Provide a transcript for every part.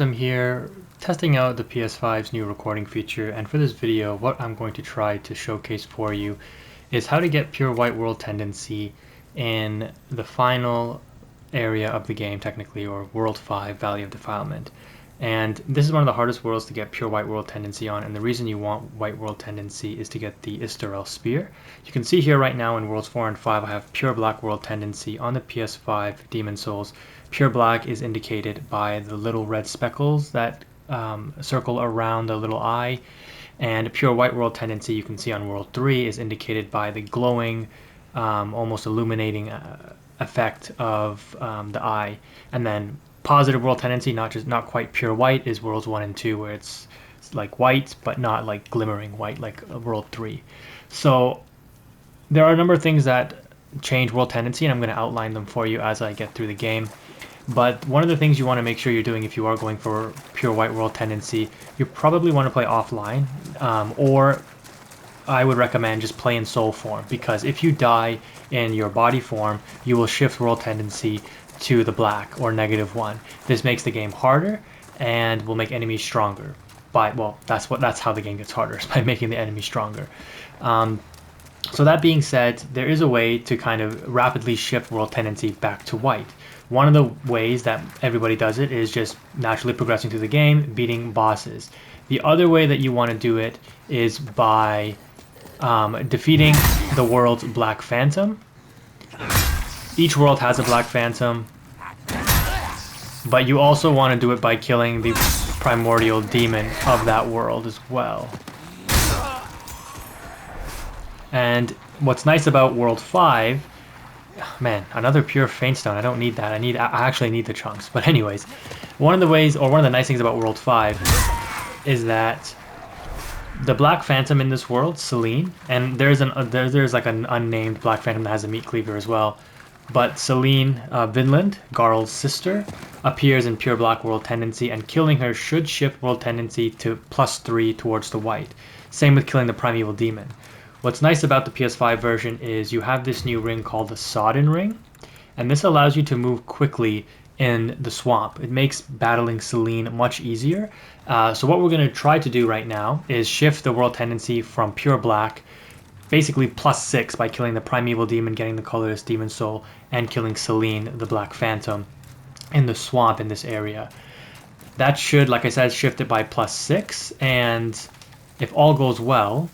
I'm here testing out the PS5's new recording feature, and for this video what I'm going to try to showcase for you is how to get pure white world tendency in the final area of the game technically, or World 5, Valley of Defilement. And this is one of the hardest worlds to get pure white world tendency on, and the reason you want white world tendency is to get the Istrarelle spear. You can see here right now in Worlds 4 and 5 I have pure black world tendency on the PS5 Demon Souls. Pure black is indicated by the little red speckles that circle around the little eye, and pure white world tendency you can see on World 3 is indicated by the glowing, almost illuminating effect of the eye. And then positive world tendency, not quite pure white, is Worlds 1 and 2, where it's like white but not like glimmering white like World 3. So there are a number of things that change world tendency, and I'm going to outline them for you as I get through the game. But one of the things you want to make sure you're doing if you are going for pure white world tendency, you probably want to play offline, or I would recommend just play in soul form, because if you die in your body form, you will shift world tendency to the black or -1. This makes the game harder and will make enemies stronger. But well, that's how the game gets harder, is by making the enemy stronger. So that being said, there is a way to kind of rapidly shift world tendency back to white. One of the ways that everybody does it is just naturally progressing through the game, beating bosses. The other way that you want to do it is by defeating the world's Black Phantom. Each world has a Black Phantom, but you also want to do it by killing the primordial demon of that world as well. And what's nice about World 5, man, another pure faint stone. I don't need that. I actually need the chunks. But anyways, one of the ways, or one of the nice things about World 5 is that the Black Phantom in this world, Selen, and there's like an unnamed Black Phantom that has a meat cleaver as well. But Selen Vinland, Garl's sister, appears in pure black world tendency, and killing her should shift world tendency to +3 towards the white. Same with killing the Primeval demon. What's nice about the PS5 version is you have this new ring called the Sodden Ring, and this allows you to move quickly in the swamp. It makes battling Selen much easier. So what we're going to try to do right now is shift the world tendency from pure black, basically +6, by killing the Primeval demon, getting the colourless demon soul, and killing Selen, the Black Phantom, in the swamp in this area. That should, like I said, shift it by +6, and if all goes well,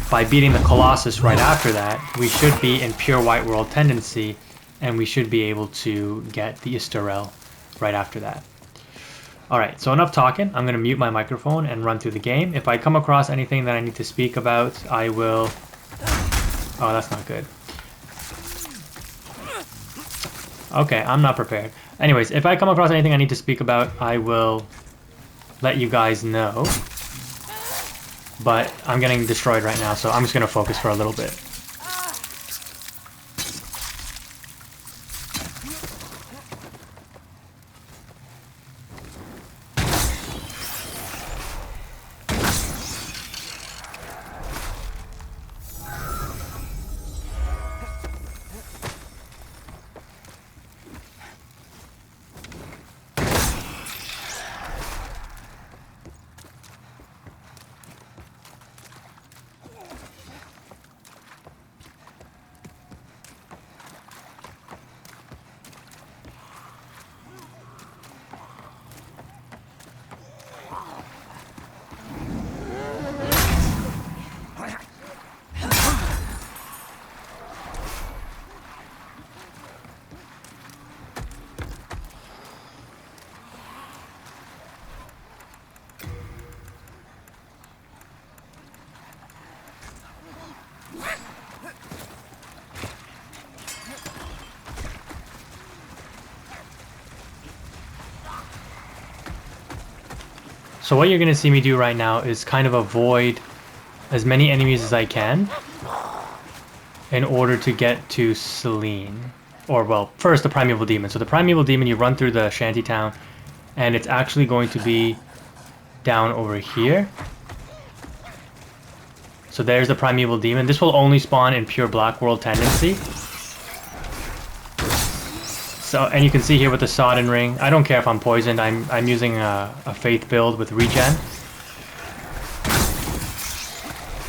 by beating the Colossus right after that, we should be in pure white world tendency, and we should be able to get the Istrarelle right after that. Alright, so enough talking. I'm going to mute my microphone and run through the game. If I come across anything that I need to speak about, I will... Oh, that's not good. Okay, I'm not prepared. Anyways, if I come across anything I need to speak about, I will let you guys know. But I'm getting destroyed right now, so I'm just going to focus for a little bit. So what you're going to see me do right now is kind of avoid as many enemies as I can in order to get to Selen. Or, well, first the Primeval demon. So the Primeval demon, you run through the shantytown, and it's actually going to be down over here. So there's the Primeval demon. This will only spawn in pure black world tendency. So, and you can see here with the Sodden Ring, I don't care if I'm poisoned, I'm using a Faith build with regen.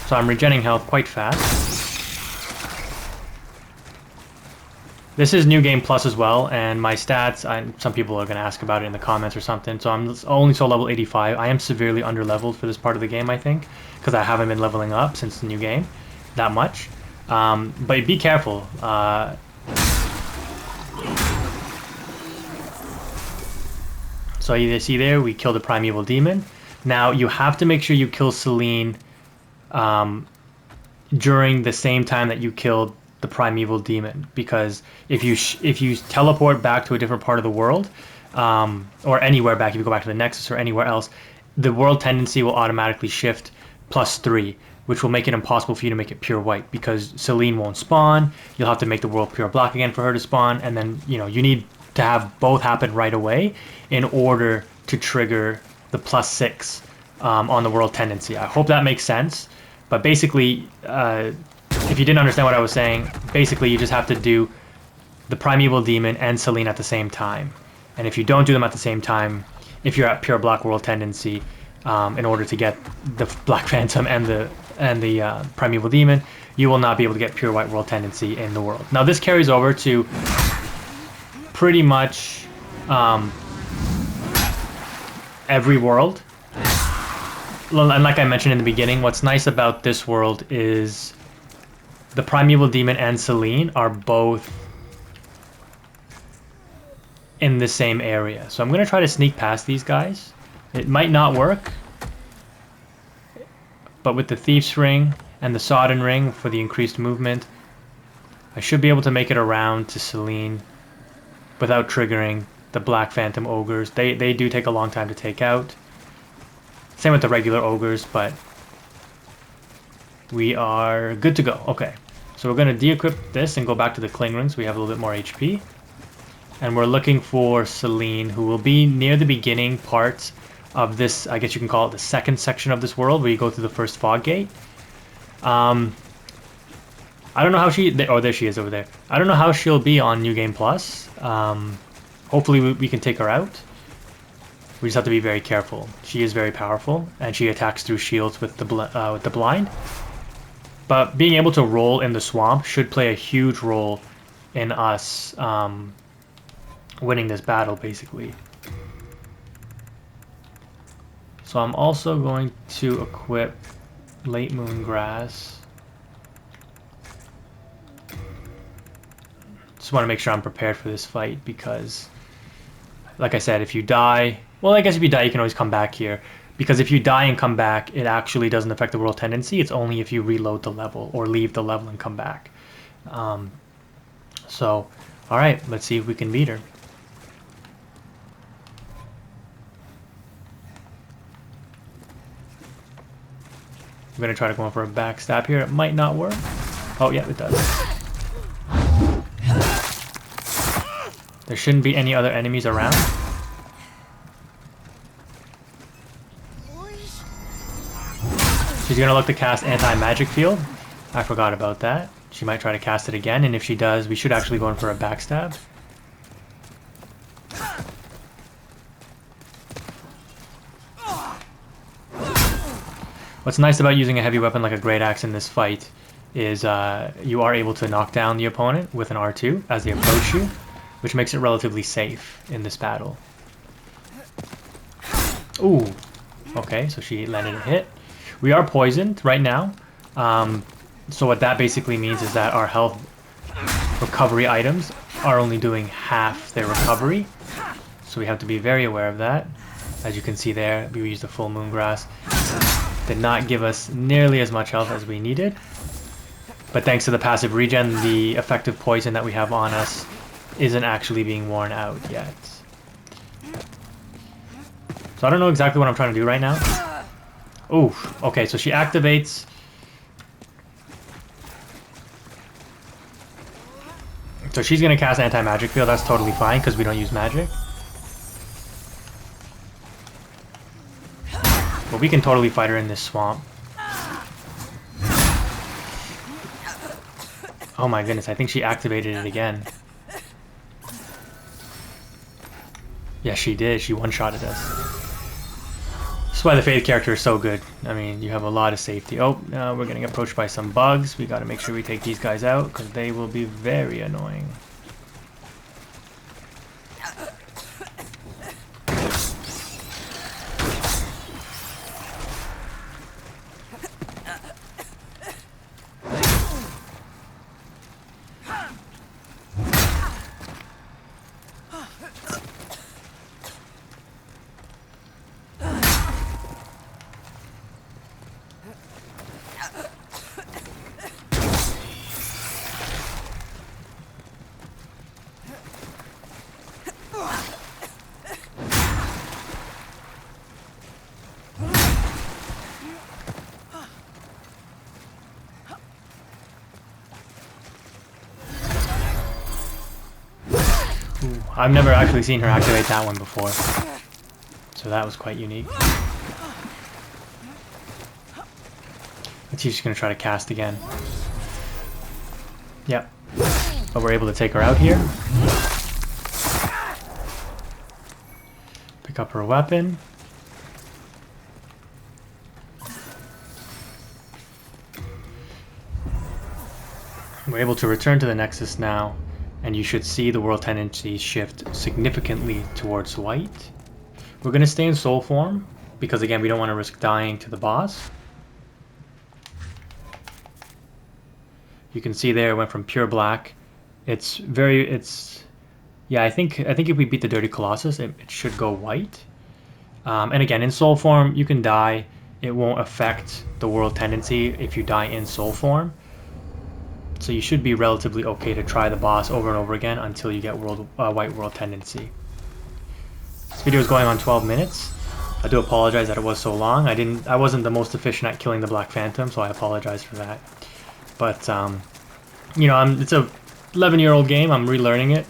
So I'm regenning health quite fast. This is New Game Plus as well, and my stats, some people are going to ask about it in the comments or something, so I'm only so level 85. I am severely under-leveled for this part of the game, I think, because I haven't been leveling up since the new game that much. But be careful. So you see there, we killed the Primeval Demon. Now, you have to make sure you kill Selen during the same time that you killed the Primeval Demon, because if you teleport back to a different part of the world, or anywhere back, if you go back to the Nexus or anywhere else, the world tendency will automatically shift +3, which will make it impossible for you to make it pure white, because Selen won't spawn. You'll have to make the world pure black again for her to spawn, and then you need to have both happen right away in order to trigger the +6 on the world tendency. I hope that makes sense, but basically, if you didn't understand what I was saying, basically you just have to do the Primeval Demon and Selen at the same time. And if you don't do them at the same time, if you're at pure black world tendency, in order to get the Black Phantom and the Primeval Demon, you will not be able to get pure white world tendency in the world. Now this carries over to pretty much every world. And like I mentioned in the beginning, what's nice about this world is the Primeval Demon and Selen are both in the same area. So I'm going to try to sneak past these guys. It might not work, but with the Thief's Ring and the Sodden Ring for the increased movement, I should be able to make it around to Selen without triggering the Black Phantom Ogres. They do take a long time to take out. Same with the regular Ogres, but we are good to go. Okay, so we're going to de-equip this and go back to the Cling Ring so we have a little bit more HP. And we're looking for Selen, who will be near the beginning parts of this, I guess you can call it the second section of this world, where you go through the first fog gate. I don't know how oh, there she is over there. I don't know how she'll be on New Game Plus. Hopefully we can take her out. We just have to be very careful. She is very powerful, and she attacks through shields with the blind. But being able to roll in the swamp should play a huge role in us winning this battle, basically. So I'm also going to equip Late Moon Grass. Just want to make sure I'm prepared for this fight, because, like I said, if you die... Well, I guess if you die, you can always come back here. Because if you die and come back, it actually doesn't affect the world tendency. It's only if you reload the level or leave the level and come back. So, alright, let's see if we can beat her. I'm going to try to go in for a backstab here. It might not work. Oh, yeah, it does. There shouldn't be any other enemies around. She's going to look to cast Anti-Magic Field. I forgot about that. She might try to cast it again, and if she does, we should actually go in for a backstab. What's nice about using a heavy weapon like a Great Axe in this fight is you are able to knock down the opponent with an R2 as they approach you, which makes it relatively safe in this battle. Ooh, okay, so she landed a hit. We are poisoned right now, so what that basically means is that our health recovery items are only doing half their recovery, so we have to be very aware of that. As you can see there, we used the full moon grass. Did not give us nearly as much health as we needed, but thanks to the passive regen, the effective poison that we have on us isn't actually being worn out yet. So I don't know exactly what I'm trying to do right now. Oof, okay, so she activates. So she's going to cast Anti-Magic Field. That's totally fine because we don't use magic. But we can totally fight her in this swamp. Oh my goodness, I think she activated it again. Yeah, she did. She one-shotted us. That's why the Faith character is so good. I mean, you have a lot of safety. Oh, we're getting approached by some bugs. We got to make sure we take these guys out because they will be very annoying. Ooh, I've never actually seen her activate that one before, so that was quite unique. Let's see if she's going to try to cast again. Yep, but we're able to take her out here. Pick up her weapon. We're able to return to the Nexus now, and you should see the world tendency shift significantly towards white. We're going to stay in soul form, because again, we don't want to risk dying to the boss. You can see there it went from pure black. Yeah, I think if we beat the Dirty Colossus, it should go white. And again, in soul form, you can die. It won't affect the world tendency if you die in soul form. So you should be relatively okay to try the boss over and over again until you get white world tendency. This video is going on 12 minutes. I do apologize that it was so long. I wasn't the most efficient at killing the Black Phantom, so I apologize for that. But you know, it's a 11-year-old game. I'm relearning it.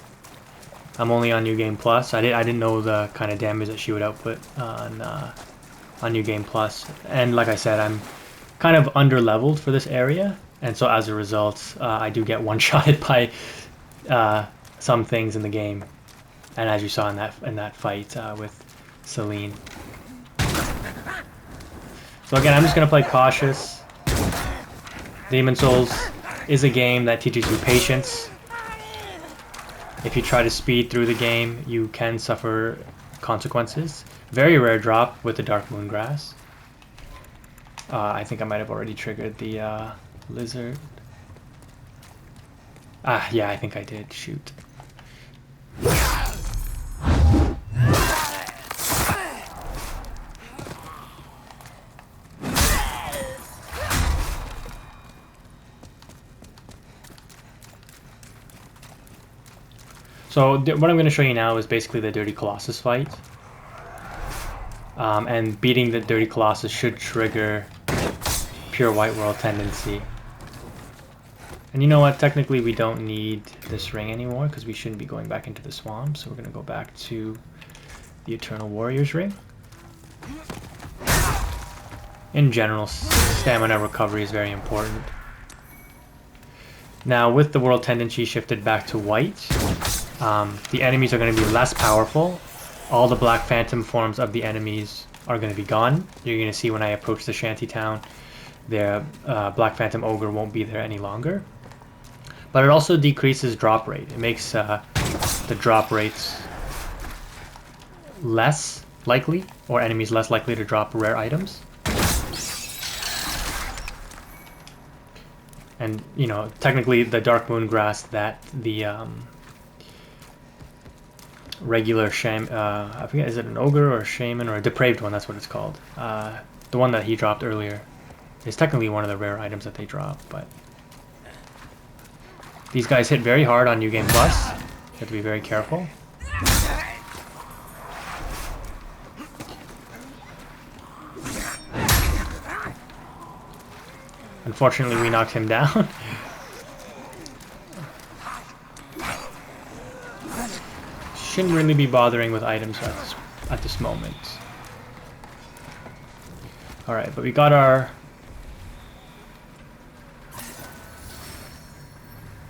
I'm only on New Game Plus. I didn't know the kind of damage that she would output on New Game Plus. And like I said, I'm kind of under-leveled for this area. And so as a result, I do get one-shotted by some things in the game, and as you saw in that fight with Selen. So again, I'm just gonna play cautious. Demon Souls is a game that teaches you patience. If you try to speed through the game, you can suffer consequences. Very rare drop with the Dark Moon Grass. I think I might have already triggered the lizard. Yeah, I think I did. Shoot. So what I'm going to show you now is basically the Dirty Colossus fight. And beating the Dirty Colossus should trigger pure white world tendency. And you know what? Technically, we don't need this ring anymore because we shouldn't be going back into the swamp. So we're going to go back to the Eternal Warrior's ring. In general, stamina recovery is very important. Now, with the world tendency shifted back to white, the enemies are going to be less powerful. All the Black Phantom forms of the enemies are going to be gone. You're going to see when I approach the shantytown, the Black Phantom Ogre won't be there any longer. But it also decreases drop rate. It makes the drop rates less likely, or enemies less likely to drop rare items. And, you know, technically the Dark Moon Grass that the regular I forget, is it an ogre or a shaman or a depraved one? That's what it's called. The one that he dropped earlier is technically one of the rare items that they drop, but these guys hit very hard on New Game Plus. You have to be very careful. Unfortunately, we knocked him down. Shouldn't really be bothering with items at this moment. Alright, but we got our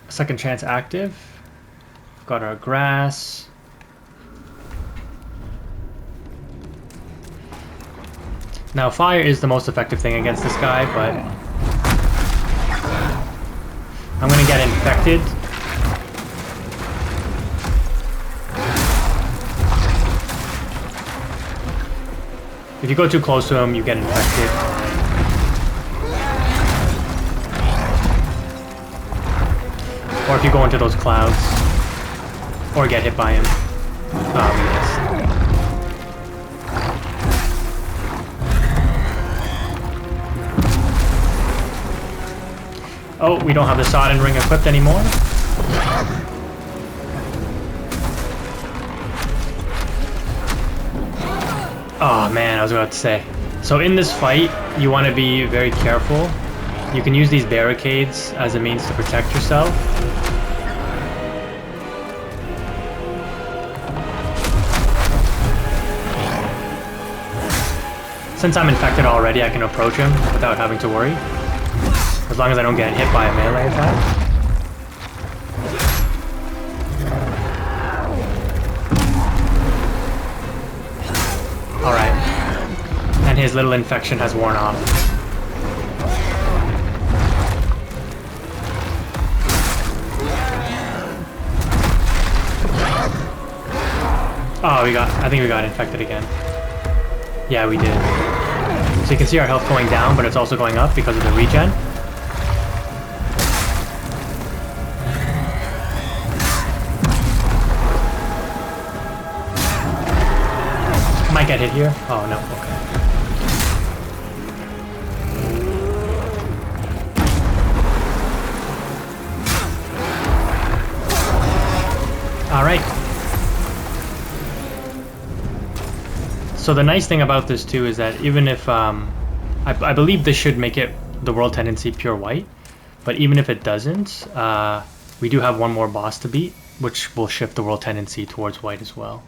second chance active. Got our grass. Now fire is the most effective thing against this guy, but I'm gonna get infected. If you go too close to him, you get infected. Or if you go into those clouds. Or get hit by him. Oh, we missed. Oh, we don't have the Sodden Ring equipped anymore. Oh man, I was about to say. So in this fight, you want to be very careful. You can use these barricades as a means to protect yourself. Since I'm infected already, I can approach him without having to worry. As long as I don't get hit by a melee attack. Alright. And his little infection has worn off. Oh, I think we got infected again. Yeah, we did. So you can see our health going down, but it's also going up because of the regen. Might get hit here. Oh, no. Okay. Alright. So the nice thing about this too is that even if I believe this should make it the world tendency pure white, but even if it doesn't, we do have one more boss to beat, which will shift the world tendency towards white as well.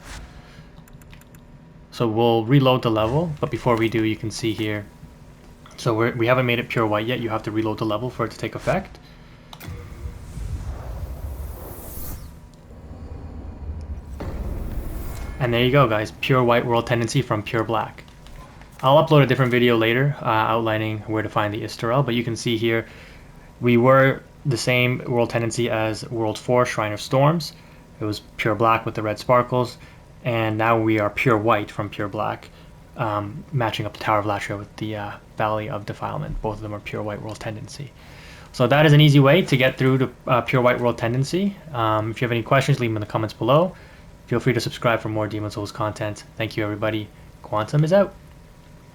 So we'll reload the level, but before we do, you can see here. So we haven't made it pure white yet. You have to reload the level for it to take effect. And there you go, guys. Pure white world tendency from pure black. I'll upload a different video later outlining where to find the Istrarelle, but you can see here we were the same world tendency as World 4 Shrine of Storms. It was pure black with the red sparkles, and now we are pure white from pure black, matching up the Tower of Latria with the Valley of Defilement. Both of them are pure white world tendency. So that is an easy way to get through to pure white world tendency. If you have any questions, leave them in the comments below. Feel free to subscribe for more Demon's Souls content. Thank you, everybody. Quantum is out.